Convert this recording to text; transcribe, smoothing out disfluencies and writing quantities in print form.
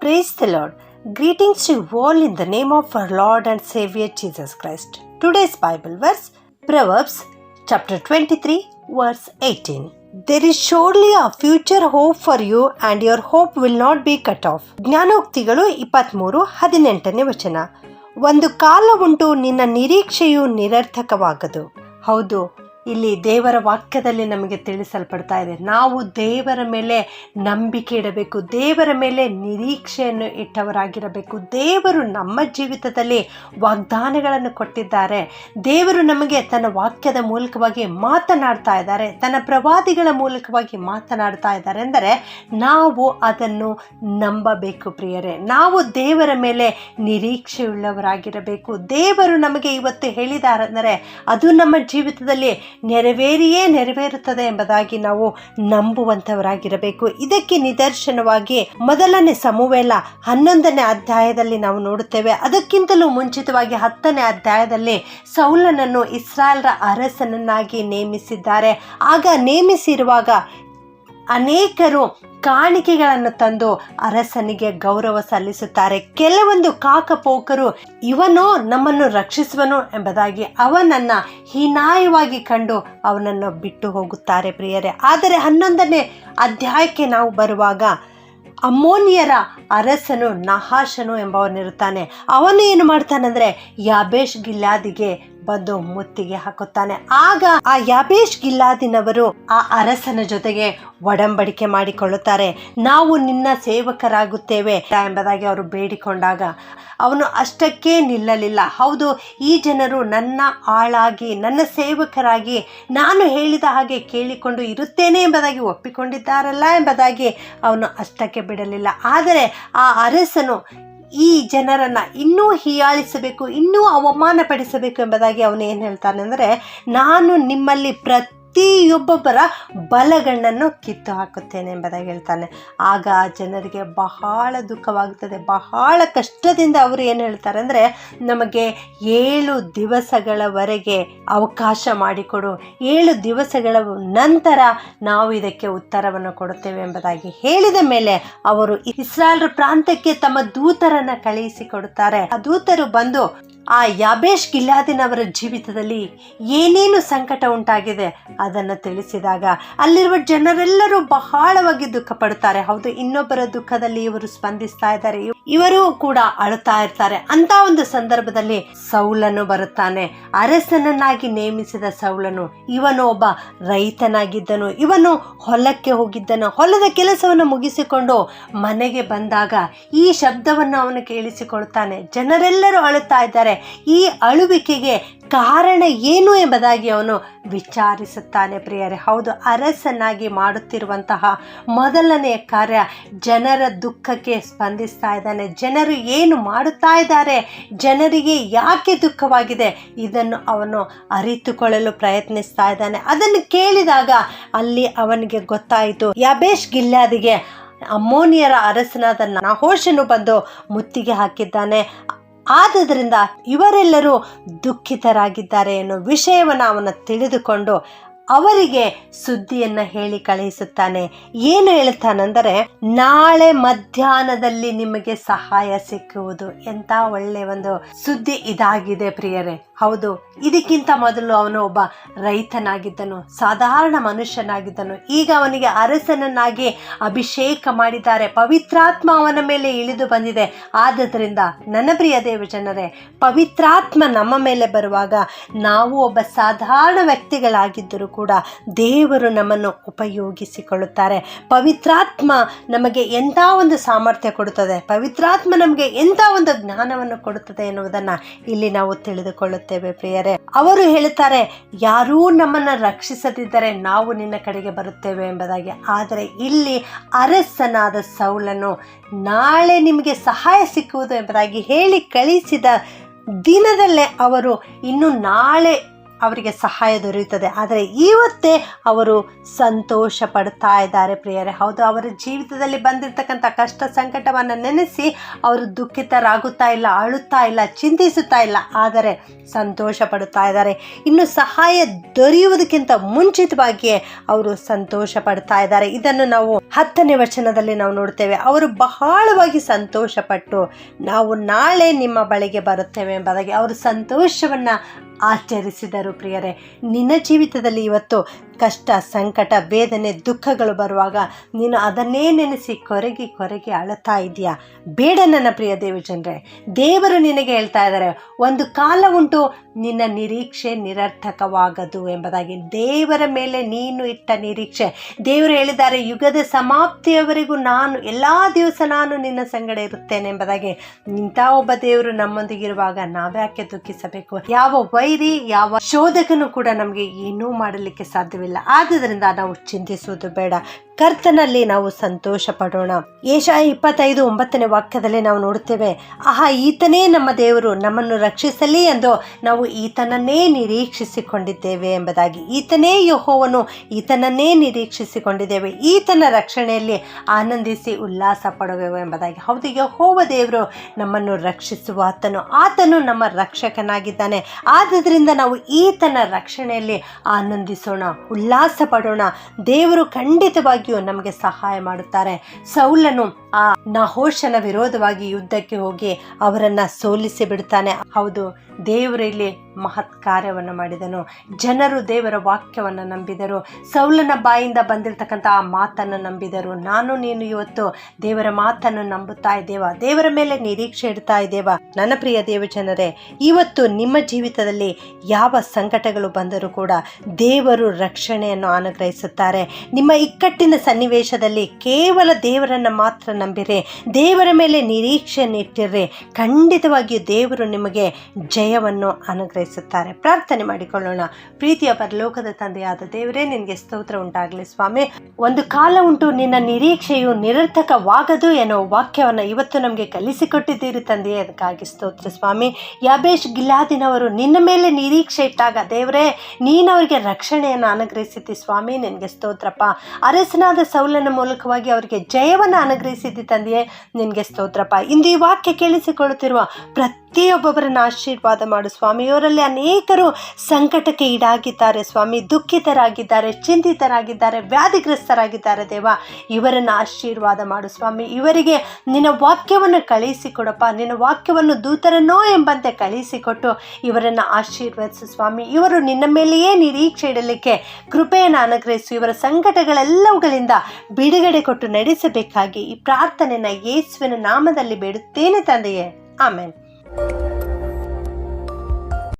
Praise the Lord. Greetings to you all in the name of our Lord and Savior Jesus Christ. Today's Bible verse, Proverbs chapter 23 verse 18. There is surely a future hope for you and your hope will not be cut off. ಜ್ಞಾನೋಕ್ತಿಗಳು 23:18ನೇ ವಚನ. ಒಂದು ಕಾಲ ಉಂಟು, ನಿನ್ನ ನಿರೀಕ್ಷೆಯು ನಿರರ್ಥಕವಾಗದು. ಹೌದು, ಇಲ್ಲಿ ದೇವರ ವಾಕ್ಯದಲ್ಲಿ ನಮಗೆ ತಿಳಿಸಲ್ಪಡ್ತಾ ಇದೆ, ನಾವು ದೇವರ ಮೇಲೆ ನಂಬಿಕೆ ಇಡಬೇಕು, ದೇವರ ಮೇಲೆ ನಿರೀಕ್ಷೆಯನ್ನು ಇಟ್ಟವರಾಗಿರಬೇಕು. ದೇವರು ನಮ್ಮ ಜೀವಿತದಲ್ಲಿ ವಾಗ್ದಾನಗಳನ್ನು ಕೊಟ್ಟಿದ್ದಾರೆ. ದೇವರು ನಮಗೆ ತನ್ನ ವಾಕ್ಯದ ಮೂಲಕವಾಗಿ ಮಾತನಾಡ್ತಾ ಇದ್ದಾರೆ, ತನ್ನ ಪ್ರವಾದಿಗಳ ಮೂಲಕವಾಗಿ ಮಾತನಾಡ್ತಾ ಇದ್ದಾರೆ. ಅಂದರೆ ನಾವು ಅದನ್ನು ನಂಬಬೇಕು ಪ್ರಿಯರೇ. ನಾವು ದೇವರ ಮೇಲೆ ನಿರೀಕ್ಷೆಯುಳ್ಳವರಾಗಿರಬೇಕು. ದೇವರು ನಮಗೆ ಇವತ್ತು ಹೇಳಿದಾರೆಂದರೆ ಅದು ನಮ್ಮ ಜೀವಿತದಲ್ಲಿ ನೆರವೇರಿಯೇ ನೆರವೇರುತ್ತದೆ ಎಂಬುದಾಗಿ ನಾವು ನಂಬುವಂಥವರಾಗಿರಬೇಕು. ಇದಕ್ಕೆ ನಿದರ್ಶನವಾಗಿ ಮೊದಲನೇ ಸಮುವೇಲ 11ನೇ ಅಧ್ಯಾಯದಲ್ಲಿ ನಾವು ನೋಡುತ್ತೇವೆ. ಅದಕ್ಕಿಂತಲೂ ಮುಂಚಿತವಾಗಿ 10ನೇ ಅಧ್ಯಾಯದಲ್ಲಿ ಸೌಲನನ್ನು ಇಸ್ರಾಯೇಲ್ರ ಅರಸನನ್ನಾಗಿ ನೇಮಿಸಿದ್ದಾರೆ. ಆಗ ನೇಮಿಸಿರುವಾಗ ಅನೇಕರು ಕಾಣಿಕೆಗಳನ್ನು ತಂದು ಅರಸನಿಗೆ ಗೌರವ ಸಲ್ಲಿಸುತ್ತಾರೆ. ಕೆಲವೊಂದು ಕಾಕಪೋಕರು ಇವನು ನಮ್ಮನ್ನು ರಕ್ಷಿಸುವನು ಎಂಬುದಾಗಿ ಅವನನ್ನು ಹೀನಾಯವಾಗಿ ಕಂಡು ಅವನನ್ನು ಬಿಟ್ಟು ಹೋಗುತ್ತಾರೆ ಪ್ರಿಯರೇ. ಆದರೆ 11ನೇ ಅಧ್ಯಾಯಕ್ಕೆ ನಾವು ಬರುವಾಗ ಅಮ್ಮೋನಿಯರ ಅರಸನು ನಹಾಷನು ಎಂಬವನಿರುತ್ತಾನೆ. ಅವನು ಏನು ಮಾಡ್ತಾನಂದ್ರೆ ಯಾಬೇಷ್ ಗಿಲ್ಯಾದಿಗೆ ಬಂದು ಮುತ್ತಿಗೆ ಹಾಕುತ್ತಾನೆ. ಆಗ ಆ ಯಾಬೇಷ್ ಗಿಲ್ಯಾದಿನವರು ಆ ಅರಸನ ಜೊತೆಗೆ ಒಡಂಬಡಿಕೆ ಮಾಡಿಕೊಳ್ಳುತ್ತಾರೆ. ನಾವು ನಿನ್ನ ಸೇವಕರಾಗುತ್ತೇವೆ ಎಂಬುದಾಗಿ ಅವರು ಬೇಡಿಕೊಂಡಾಗ ಅವನು ಅಷ್ಟಕ್ಕೆ ನಿಲ್ಲಲಿಲ್ಲ. ಹೌದು, ಈ ಜನರು ನನ್ನ ಆಳಾಗಿ ನನ್ನ ಸೇವಕರಾಗಿ ನಾನು ಹೇಳಿದ ಹಾಗೆ ಕೇಳಿಕೊಂಡು ಇರುತ್ತೇನೆ ಎಂಬುದಾಗಿ ಒಪ್ಪಿಕೊಂಡಿದ್ದಾರಲ್ಲ ಎಂಬುದಾಗಿ ಅವನು ಅಷ್ಟಕ್ಕೆ ಬಿಡಲಿಲ್ಲ. ಆದರೆ ಆ ಅರಸನು ಈ ಜನರನ್ನು ಇನ್ನೂ ಹೀಯಾಳಿಸಬೇಕು, ಇನ್ನೂ ಅವಮಾನ ಪಡಿಸಬೇಕು ಎಂಬುದಾಗಿ ಅವನು ಏನು ಹೇಳ್ತಾನೆ ಅಂದರೆ, ನಾನು ನಿಮ್ಮಲ್ಲಿ ಪ್ರತಿಯೊಬ್ಬೊಬ್ಬರ ಬಲಗಣ್ಣನ್ನು ಕಿತ್ತು ಹಾಕುತ್ತೇನೆ ಎಂಬುದಾಗಿ ಹೇಳ್ತಾನೆ. ಆಗ ಆ ಜನರಿಗೆ ಬಹಳ ದುಃಖವಾಗುತ್ತದೆ. ಬಹಳ ಕಷ್ಟದಿಂದ ಅವರು ಏನು ಹೇಳ್ತಾರೆ ಅಂದರೆ, ನಮಗೆ 7 ದಿವಸಗಳವರೆಗೆ ಅವಕಾಶ ಮಾಡಿಕೊಡು, 7 ದಿವಸಗಳ ನಂತರ ನಾವು ಇದಕ್ಕೆ ಉತ್ತರವನ್ನು ಕೊಡುತ್ತೇವೆ ಎಂಬುದಾಗಿ ಹೇಳಿದ ಮೇಲೆ ಅವರು ಇಸ್ರಾಯೇಲ್ ಪ್ರಾಂತ್ಯಕ್ಕೆ ತಮ್ಮ ದೂತರನ್ನು ಕಳುಹಿಸಿಕೊಡುತ್ತಾರೆ. ಆ ದೂತರು ಬಂದು ಆ ಯಾಬೇಷ್ ಗಿಲ್ಯಾದಿನವರ ಜೀವಿತದಲ್ಲಿ ಏನೇನು ಸಂಕಟ ಉಂಟಾಗಿದೆ ಅದನ್ನು ತಿಳಿಸಿದಾಗ ಅಲ್ಲಿರುವ ಜನರೆಲ್ಲರೂ ಬಹಳವಾಗಿ ದುಃಖ ಪಡುತ್ತಾರೆ. ಹೌದು, ಇನ್ನೊಬ್ಬರ ದುಃಖದಲ್ಲಿ ಇವರು ಸ್ಪಂದಿಸ್ತಾ ಇದ್ದಾರೆ, ಇವರು ಕೂಡ ಅಳುತ್ತಾ ಇರ್ತಾರೆ. ಅಂತ ಒಂದು ಸಂದರ್ಭದಲ್ಲಿ ಸೌಲನು ಬರುತ್ತಾನೆ. ಅರಸನನ್ನಾಗಿ ನೇಮಿಸಿದ ಸೌಲನು, ಇವನು ಒಬ್ಬ ರೈತನಾಗಿದ್ದನು. ಇವನು ಹೊಲಕ್ಕೆ ಹೋಗಿದ್ದನು. ಹೊಲದ ಕೆಲಸವನ್ನು ಮುಗಿಸಿಕೊಂಡು ಮನೆಗೆ ಬಂದಾಗ ಈ ಶಬ್ದವನ್ನು ಅವನು ಕೇಳಿಸಿಕೊಳ್ತಾನೆ. ಜನರೆಲ್ಲರೂ ಅಳುತ್ತಾ ಇದ್ದಾರೆ. ಈ ಅಳುವಿಕೆಗೆ ಕಾರಣ ಏನು ಎಂಬುದಾಗಿ ಅವನು ವಿಚಾರಿಸುತ್ತಾನೆ ಪ್ರಿಯರೇ. ಹೌದು, ಅರಸನಾಗಿ ಮಾಡುತ್ತಿರುವಂತಹ ಮೊದಲನೆಯ ಕಾರ್ಯ ಜನರ ದುಃಖಕ್ಕೆ ಸ್ಪಂದಿಸ್ತಾ ಇದ್ದಾನೆ. ಜನರು ಏನು ಮಾಡುತ್ತಾ ಇದ್ದಾರೆ, ಜನರಿಗೆ ಯಾಕೆ ದುಃಖವಾಗಿದೆ, ಇದನ್ನು ಅವನು ಅರಿತುಕೊಳ್ಳಲು ಪ್ರಯತ್ನಿಸ್ತಾ ಇದ್ದಾನೆ. ಅದನ್ನು ಕೇಳಿದಾಗ ಅಲ್ಲಿ ಅವನಿಗೆ ಗೊತ್ತಾಯಿತು, ಯಾಬೇಷ್ ಗಿಲ್ಯಾದಿಗೆ ಅಮ್ಮೋನಿಯರ ಅರಸನಾದ ನಹಾಷನು ಬಂದು ಮುತ್ತಿಗೆ ಹಾಕಿದ್ದಾನೆ. ಆದುದರಿಂದ ಇವರೆಲ್ಲರೂ ದುಃಖಿತರಾಗಿದ್ದಾರೆ ಎನ್ನುವ ವಿಷಯವನ್ನು ಅವನು ತಿಳಿದುಕೊಂಡು ಅವರಿಗೆ ಸುದ್ದಿಯನ್ನು ಹೇಳಿ ಕಳುಹಿಸುತ್ತಾನೆ. ಏನು ಹೇಳ್ತಾನೆಂದರೆ, ನಾಳೆ ಮಧ್ಯಾಹ್ನದಲ್ಲಿ ನಿಮಗೆ ಸಹಾಯ ಸಿಕ್ಕುವುದು. ಎಂಥ ಒಳ್ಳೆಯ ಒಂದು ಸುದ್ದಿ ಇದಾಗಿದೆ ಪ್ರಿಯರೇ. ಹೌದು, ಇದಕ್ಕಿಂತ ಮೊದಲು ಅವನು ಒಬ್ಬ ರೈತನಾಗಿದ್ದನು, ಸಾಧಾರಣ ಮನುಷ್ಯನಾಗಿದ್ದನು. ಈಗ ಅವನಿಗೆ ಅರಸನನ್ನಾಗಿ ಅಭಿಷೇಕ ಮಾಡಿದ್ದಾರೆ. ಪವಿತ್ರಾತ್ಮ ಅವನ ಮೇಲೆ ಇಳಿದು ಬಂದಿದೆ. ಆದುದರಿಂದ ನನ್ನ ಪ್ರಿಯ ದೇವಜನರೇ, ಪವಿತ್ರಾತ್ಮ ನಮ್ಮ ಮೇಲೆ ಬರುವಾಗ ನಾವು ಒಬ್ಬ ಸಾಧಾರಣ ವ್ಯಕ್ತಿಗಳಾಗಿದ್ದರೂ ಕೂಡ ದೇವರು ನಮ್ಮನ್ನು ಉಪಯೋಗಿಸಿಕೊಳ್ಳುತ್ತಾರೆ. ಪವಿತ್ರಾತ್ಮ ನಮಗೆ ಎಂಥ ಒಂದು ಸಾಮರ್ಥ್ಯ ಕೊಡುತ್ತದೆ, ಪವಿತ್ರಾತ್ಮ ನಮಗೆ ಎಂಥ ಒಂದು ಜ್ಞಾನವನ್ನು ಕೊಡುತ್ತದೆ ಎನ್ನುವುದನ್ನು ಇಲ್ಲಿ ನಾವು ತಿಳಿದುಕೊಳ್ಳುತ್ತೇವೆ ಪ್ರಿಯರೇ. ಅವರು ಹೇಳುತ್ತಾರೆ, ಯಾರೂ ನಮ್ಮನ್ನು ರಕ್ಷಿಸದಿದ್ದರೆ ನಾವು ನಿನ್ನ ಕಡೆಗೆ ಬರುತ್ತೇವೆ ಎಂಬುದಾಗಿ. ಆದರೆ ಇಲ್ಲಿ ಅರಸನಾದ ಸೌಲನು ನಾಳೆ ನಿಮಗೆ ಸಹಾಯ ಸಿಕ್ಕುವುದು ಎಂಬುದಾಗಿ ಹೇಳಿ ಕಳಿಸಿದ ದಿನದಲ್ಲೇ ಅವರು ಇನ್ನು ನಾಳೆ ಅವರಿಗೆ ಸಹಾಯ ದೊರೆಯುತ್ತದೆ. ಆದರೆ ಇವತ್ತೇ ಅವರು ಸಂತೋಷ ಪಡ್ತಾ ಇದ್ದಾರೆ ಪ್ರಿಯರೇ. ಹೌದು, ಅವರ ಜೀವಿತದಲ್ಲಿ ಬಂದಿರತಕ್ಕಂಥ ಕಷ್ಟ ಸಂಕಟವನ್ನು ನೆನೆಸಿ ಅವರು ದುಃಖಿತರಾಗುತ್ತಾ ಇಲ್ಲ, ಅಳುತ್ತಾ ಇಲ್ಲ, ಚಿಂತಿಸುತ್ತಾ ಇಲ್ಲ, ಆದರೆ ಸಂತೋಷ ಪಡುತ್ತಾ ಇದ್ದಾರೆ. ಇನ್ನು ಸಹಾಯ ದೊರೆಯುವುದಕ್ಕಿಂತ ಮುಂಚಿತವಾಗಿಯೇ ಅವರು ಸಂತೋಷ ಪಡ್ತಾ ಇದ್ದಾರೆ. ಇದನ್ನು ನಾವು 10ನೇ ವಚನದಲ್ಲಿ ನಾವು ನೋಡ್ತೇವೆ. ಅವರು ಬಹಳವಾಗಿ ಸಂತೋಷಪಟ್ಟು ನಾವು ನಾಳೆ ನಿಮ್ಮ ಬಳಿಗೆ ಬರುತ್ತೇವೆ ಎಂಬುದಾಗಿ ಅವರು ಸಂತೋಷವನ್ನು ಆಚರಿಸಿದರು. ಪ್ರಿಯರೇ, ನಿನ್ನ ಜೀವಿತದಲ್ಲಿ ಇವತ್ತು ಕಷ್ಟ ಸಂಕಟ ವೇದನೆ ದುಃಖಗಳು ಬರುವಾಗ ನೀನು ಅದನ್ನೇ ನೆನೆಸಿ ಕೊರಗಿ ಅಳುತ್ತಾ ಇದೆಯಾ? ಬೇಡ ನನ್ನ ಪ್ರಿಯ ದೇವಜನರೇ. ದೇವರು ನಿನಗೆ ಹೇಳ್ತಾ ಇದ್ದಾರೆ, ಒಂದು ಕಾಲ ಉಂಟು ನಿನ್ನ ನಿರೀಕ್ಷೆ ನಿರರ್ಥಕವಾಗದು ಎಂಬುದಾಗಿ. ದೇವರ ಮೇಲೆ ನೀನು ಇಟ್ಟ ನಿರೀಕ್ಷೆ, ದೇವರು ಹೇಳಿದ್ದಾರೆ, ಯುಗದ ಸಮಾಪ್ತಿಯವರೆಗೂ ಎಲ್ಲ ದಿವಸ ನಾನು ನಿನ್ನ ಸಂಗಡ ಇರುತ್ತೇನೆ ಎಂಬುದಾಗಿ. ಇಂಥ ಒಬ್ಬ ದೇವರು ನಮ್ಮೊಂದಿಗಿರುವಾಗ ನಾವ್ಯಾಕೆ ದುಃಖಿಸಬೇಕು? ಯಾವ ವೈರಿ ಯಾವ ಶೋಧಕನು ಕೂಡ ನಮಗೆ ಏನೂ ಮಾಡಲಿಕ್ಕೆ ಸಾಧ್ಯವಿಲ್ಲ. ಆದುದರಿಂದ ನಾವು ಚಿಂತಿಸುವುದು ಬೇಡ, ಕರ್ತನಲ್ಲಿ ನಾವು ಸಂತೋಷ ಪಡೋಣ. ಯೆಶಾಯ 25:9ನೇ ವಾಕ್ಯದಲ್ಲಿ ನಾವು ನೋಡುತ್ತೇವೆ, ಈತನೇ ನಮ್ಮ ದೇವರು, ನಮ್ಮನ್ನು ರಕ್ಷಿಸಲಿ ಎಂದು ನಾವು ಈತನನ್ನೇ ನಿರೀಕ್ಷಿಸಿಕೊಂಡಿದ್ದೇವೆ ಎಂಬುದಾಗಿ. ಈತನೇ ಯೆಹೋವನು, ಈತನನ್ನೇ ನಿರೀಕ್ಷಿಸಿಕೊಂಡಿದ್ದೇವೆ, ಈತನ ರಕ್ಷಣೆಯಲ್ಲಿ ಆನಂದಿಸಿ ಉಲ್ಲಾಸ ಪಡುವೆವು ಎಂಬುದಾಗಿ. ಹೌದು, ಯೆಹೋವ ದೇವರು ನಮ್ಮನ್ನು ರಕ್ಷಿಸುವ ಆತನು ನಮ್ಮ ರಕ್ಷಕನಾಗಿದ್ದಾನೆ. ಆದುದರಿಂದ ನಾವು ಈತನ ರಕ್ಷಣೆಯಲ್ಲಿ ಆನಂದಿಸೋಣ, ಉಲ್ಲಾಸ ಪಡೋಣ. ದೇವರು ಖಂಡಿತವಾಗಿ ನಮಗೆ ಸಹಾಯ ಮಾಡುತ್ತಾರೆ. ಸೌಲನು ಆ ನಹೋಷನ ವಿರೋಧವಾಗಿ ಯುದ್ಧಕ್ಕೆ ಹೋಗಿ ಅವರನ್ನ ಸೋಲಿಸಿ ಬಿಡ್ತಾನೆ. ಹೌದು, ದೇವರು ಇಲ್ಲಿ ಮಹತ್ ಕಾರ್ಯವನ್ನು ಮಾಡಿದನು. ಜನರು ದೇವರ ವಾಕ್ಯವನ್ನು ನಂಬಿದರು. ಸೌಲನ ಬಾಯಿಂದ ಬಂದಿರತಕ್ಕಂಥ ಆ ಮಾತನ್ನು ನಂಬಿದರು. ನಾನು ನೀನು ಇವತ್ತು ದೇವರ ಮಾತನ್ನು ನಂಬುತ್ತಾ ಇದ್ದೇವಾ? ದೇವರ ಮೇಲೆ ನಿರೀಕ್ಷೆ ಇಡ್ತಾ ಇದ್ದೇವಾ? ನನ್ನ ಪ್ರಿಯ ದೇವಜನರೇ, ಇವತ್ತು ನಿಮ್ಮ ಜೀವಿತದಲ್ಲಿ ಯಾವ ಸಂಕಟಗಳು ಬಂದರೂ ಕೂಡ ದೇವರು ರಕ್ಷಣೆಯನ್ನು ಅನುಗ್ರಹಿಸುತ್ತಾರೆ. ನಿಮ್ಮ ಇಕ್ಕಟ್ಟಿನ ಸನ್ನಿವೇಶದಲ್ಲಿ ಕೇವಲ ದೇವರನ್ನು ಮಾತ್ರ ನಂಬಿರಿ, ದೇವರ ಮೇಲೆ ನಿರೀಕ್ಷೆಯನ್ನು ಇಟ್ಟಿರ್ರಿ. ಖಂಡಿತವಾಗಿಯೂ ದೇವರು ನಿಮಗೆ ಜಯವನ್ನು ಅನುಗ್ರಹಿಸುತ್ತಾರೆ. ಪ್ರಾರ್ಥನೆ ಮಾಡಿಕೊಳ್ಳೋಣ. ಪ್ರೀತಿಯ ಪರಲೋಕದ ತಂದೆಯಾದ ದೇವರೇ, ನಿನಗೆ ಸ್ತೋತ್ರ ಉಂಟಾಗಲಿ ಸ್ವಾಮಿ. ಒಂದು ಕಾಲ ಉಂಟು ನಿನ್ನ ನಿರೀಕ್ಷೆಯು ನಿರರ್ಥಕವಾಗದು ಎನ್ನುವ ವಾಕ್ಯವನ್ನು ಇವತ್ತು ನಮಗೆ ಕಲಿಸಿಕೊಟ್ಟಿದ್ದೀರಿ ತಂದೆಯೇ, ಅದಕ್ಕಾಗಿ ಸ್ತೋತ್ರ ಸ್ವಾಮಿ. ಯಾಬೇಷ್ ಗಿಲ್ಯಾದಿನವರು ನಿನ್ನ ಮೇಲೆ ನಿರೀಕ್ಷೆ ಇಟ್ಟಾಗ ದೇವರೇ, ನೀನು ಅವರಿಗೆ ರಕ್ಷಣೆಯನ್ನು ಅನುಗ್ರಹಿಸಿದ್ದಿ ಸ್ವಾಮಿ, ನಿನಗೆ ಸ್ತೋತ್ರಪ್ಪ. ಅರಸನಾದ ಸೌಲನ ಮೂಲಕವಾಗಿ ಅವರಿಗೆ ಜಯವನ್ನು ಅನುಗ್ರಹಿಸಿದ್ದಿ ತಂದೆಯೇ, ನಿನಗೆ ಸ್ತೋತ್ರಪ್ಪ. ಇಂದು ಈ ವಾಕ್ಯ ಕೇಳಿಸಿಕೊಳ್ಳುತ್ತಿರುವ ಪ್ರತಿಯೊಬ್ಬೊಬ್ಬರನ್ನು ಆಶೀರ್ವಾದ ಮಾಡು ಸ್ವಾಮಿ. ಇವರಲ್ಲಿ ಅನೇಕರು ಸಂಕಟಕ್ಕೆ ಈಡಾಗಿದ್ದಾರೆ ಸ್ವಾಮಿ, ದುಃಖಿತರಾಗಿದ್ದಾರೆ, ಚಿಂತಿತರಾಗಿದ್ದಾರೆ, ವ್ಯಾಧಿಗ್ರಸ್ತರಾಗಿದ್ದಾರೆ ದೇವ. ಇವರನ್ನು ಆಶೀರ್ವಾದ ಮಾಡು ಸ್ವಾಮಿ. ಇವರಿಗೆ ನಿನ್ನ ವಾಕ್ಯವನ್ನು ಕಳಿಸಿಕೊಡಪ್ಪ. ನಿನ್ನ ವಾಕ್ಯವನ್ನು ದೂತರನ್ನೋ ಎಂಬಂತೆ ಕಳಿಸಿಕೊಟ್ಟು ಇವರನ್ನು ಆಶೀರ್ವದಿಸು ಸ್ವಾಮಿ. ಇವರು ನಿನ್ನ ಮೇಲೆಯೇ ನಿರೀಕ್ಷೆ ಇಡಲಿಕ್ಕೆ ಕೃಪೆಯನ್ನು ಅನುಗ್ರಹಿಸು. ಇವರ ಸಂಕಟಗಳೆಲ್ಲವುಗಳಿಂದ ಬಿಡುಗಡೆ ಕೊಟ್ಟು ನಡೆಸಬೇಕಾಗಿ ಈ ಪ್ರಾರ್ಥನೆಯನ್ನು ಯೇಸುವಿನ ನಾಮದಲ್ಲಿ ಬೇಡುತ್ತೇನೆ ತಂದೆಯೇ, ಆಮೆನ್.